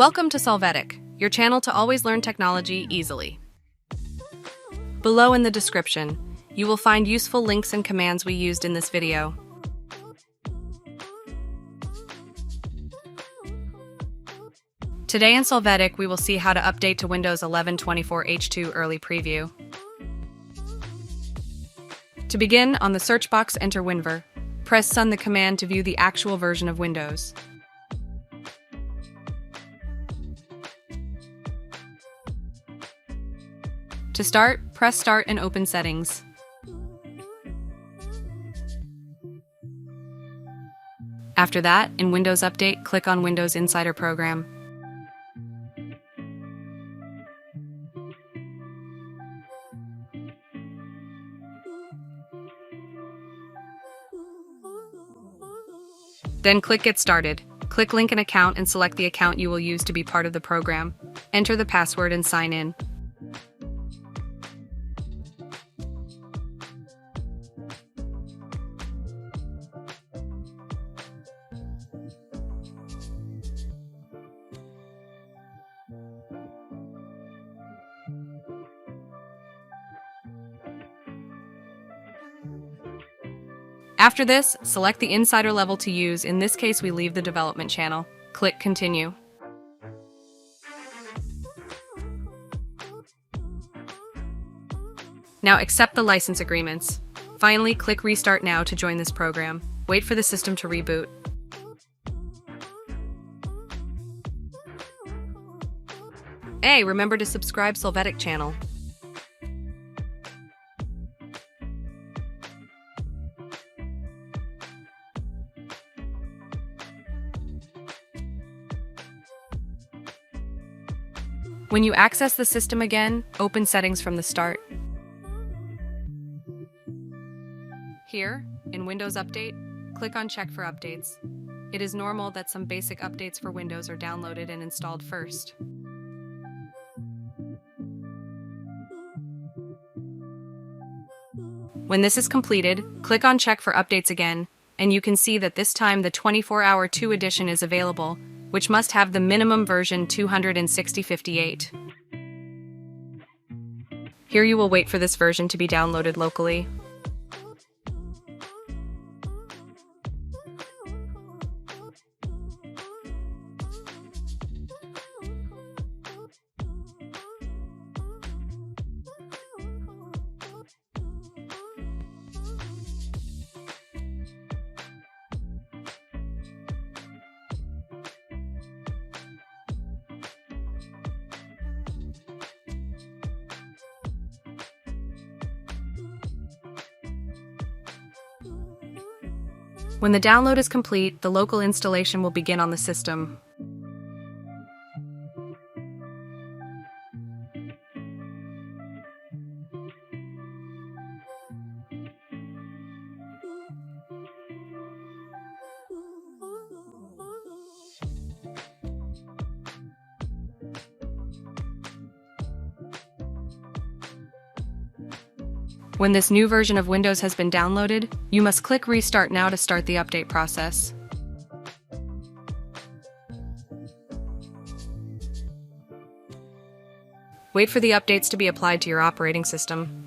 Welcome to Solvetic, your channel to always learn technology easily. Below in the description, you will find useful links and commands we used in this video. Today in Solvetic, we will see how to update to Windows 11 24H2 Early Preview. To begin, on the search box, enter WinVer. Press Sun the command to view the actual version of Windows. To start, press Start and open Settings. After that, in Windows Update, click on Windows Insider Program. Then click Get Started. Click Link an account and select the account you will use to be part of the program. Enter the password and sign in. After this, select the insider level to use. In this case, we leave the development channel. Click Continue. Now accept the license agreements. Finally, click Restart Now to join this program. Wait for the system to reboot. Hey, remember to subscribe Solvetic channel. When you access the system again, open Settings from the start. Here, in Windows Update, click on Check for Updates. It is normal that some basic updates for Windows are downloaded and installed first. When this is completed, click on Check for Updates again, and you can see that this time the 24-hour 2 edition is available, which must have the minimum version 26058. Here you will wait for this version to be downloaded locally. When the download is complete, the local installation will begin on the system. When this new version of Windows has been downloaded, you must click Restart Now to start the update process. Wait for the updates to be applied to your operating system.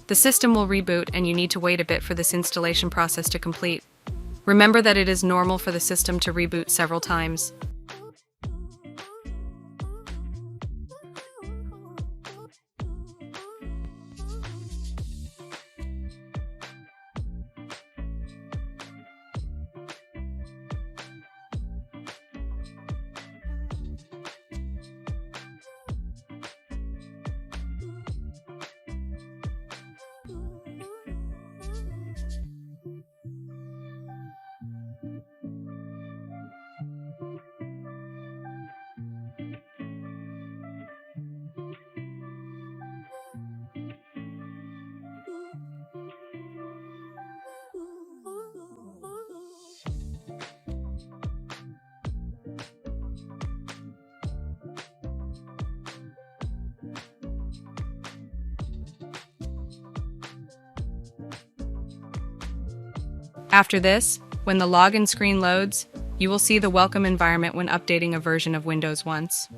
The system will reboot and you need to wait a bit for this installation process to complete. Remember that it is normal for the system to reboot several times. After this, when the login screen loads, you will see the welcome environment when updating a version of Windows once.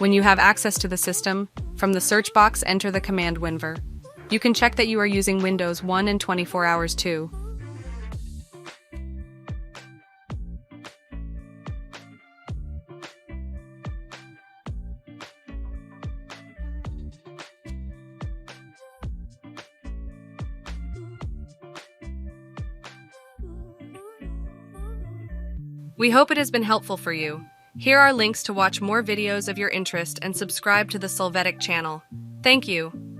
When you have access to the system, from the search box enter the command WinVer. You can check that you are using Windows 1 and 24 hours too. We hope it has been helpful for you. Here are links to watch more videos of your interest and subscribe to the Solvetic channel. Thank you.